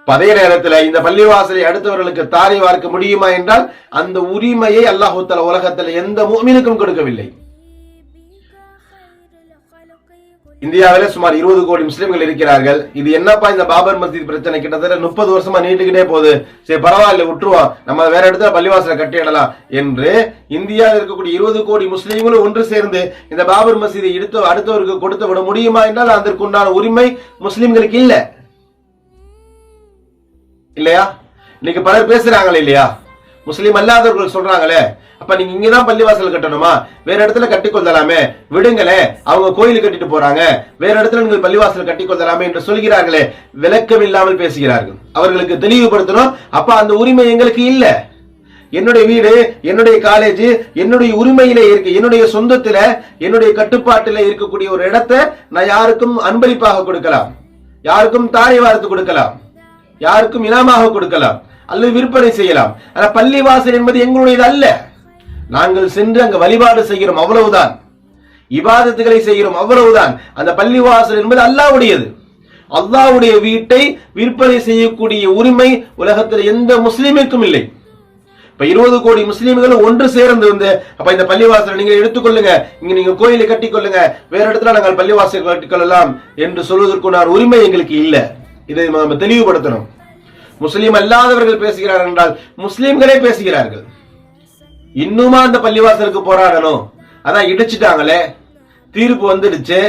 அதே நேரத்தில் இந்த பள்ளிவாசலை அடுத்தவர்களுக்கு தாரை வார்க்க முடியுமா என்றால் அந்த உரிமையை அல்லாஹ் தஆலா உலகத்தில் எந்த முஃமினுக்கும் கொடுக்கவில்லை. இந்தியாவில சுமார் 20 கோடி முஸ்லிம்கள் இருக்கிறார்கள். இது என்னப்பா இந்த பாபர் மஸ்ஜித் பிரச்சனை கிட்டத்தட்ட 30 வருஷமா நீண்டுகிட்டே போகுது, சரி பரவாயில்ல விட்டுருவோம், நம்ம வேற இடத்துல பள்ளிவாசலை கட்டிடலாம் என்று இந்தியாவில் இருக்கக்கூடிய 20 கோடி முஸ்லிம்களும் ஒன்று சேர்ந்து இந்த பாபர் மஸ்ஜிதை அடுத்தவருக்கு கொடுத்து விட முடியுமா என்றால் அதற்குண்டான உரிமை முஸ்லிம்களுக்கு இல்ல இல்லையா? இன்னைக்கு பலர் பேசுறாங்களே இல்லையா, முஸ்லிம் அல்லாதவர்கள் சொல்றாங்களே, அப்ப நீங்க இங்கதான் பள்ளிவாசல் கட்டணுமா, வேற இடத்துல கட்டிக்கொள்ளலாமே, விடுங்களே, அவங்க கோயில் கட்டிட்டு போறாங்க, வேற இடத்துல நீங்கள் பள்ளிவாசல் கட்டிக்கொள்ளலாமே என்று சொல்கிறார்களே, விளக்கம் இல்லாமல் பேசுகிறார்கள். அவர்களுக்கு தெளிவுபடுத்தணும், அப்ப அந்த உரிமை எங்களுக்கு இல்ல. என்னுடைய வீடு, என்னுடைய காலேஜ், என்னுடைய உரிமையில இருக்கு, என்னுடைய சொந்தத்துல, என்னுடைய கட்டுப்பாட்டில இருக்கக்கூடிய ஒரு இடத்தை நான் யாருக்கும் அன்பளிப்பாக கொடுக்கலாம், யாருக்கும் தாரை வார்த்து கொடுக்கலாம், யாருக்கும் இனாமாக கொடுக்கலாம் அல்லது விற்பனை செய்யலாம். ஆனா பள்ளிவாசல் என்பது எங்களுடையது அல்ல. நாங்கள் சென்று அங்கு வழிபாடு செய்கிறோம், அவ்வளவுதான். இபாதத்துகளை செய்கிறோம், அவ்வளவுதான். அந்த பள்ளிவாசல் என்பது அல்லாஹ்வுடையது. அல்லாஹ்வுடைய வீட்டை விற்பனை செய்யக்கூடிய உரிமை உலகத்தில் எந்த முஸ்லிமுக்கும் இல்லை. இப்ப 20 கோடி முஸ்லிம்கள் ஒன்று சேர்ந்து வந்து அப்ப இந்த பள்ளிவாசலை நீங்க எடுத்துக்கொள்ளுங்க, இங்க நீங்க கோயிலை கட்டிக்கொள்ளுங்க, வேற இடத்துல நாங்கள் பள்ளிவாசல் கட்டிக்கொள்ளலாம் என்று சொல்வதற்குண்டான உரிமை எங்களுக்கு இல்ல. இதை நம்ம தெளிவுபடுத்தணும். முஸ்லிம் அல்லாதவர்கள் பேசுகிறார்கள் என்றால் முஸ்லிம்களே பேசுகிறார்கள். இன்னுமா அந்த பள்ளிவாசலுக்கு போராடணும், அதான் இடிச்சுட்டாங்களே, தீர்ப்பு வந்துடுச்சு,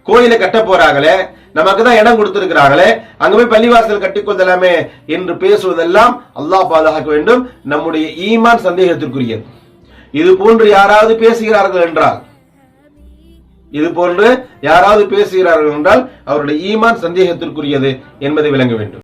கோயிலை கட்ட போறாங்களே, நமக்கு தான் இடம் கொடுத்திருக்கிறாங்களே, அங்க போய் பள்ளிவாசல் கட்டிக்கொள்ளலாமே என்று பேசுவதெல்லாம் அல்லாஹ் பாதுகாக்க வேண்டும். நம்முடைய ஈமான் சந்தேகத்திற்குரியது. இது போன்று யாராவது பேசுகிறார்கள் என்றால் அவருடைய ஈமான் சந்தேகத்திற்குரியது என்பதை விளங்க வேண்டும்.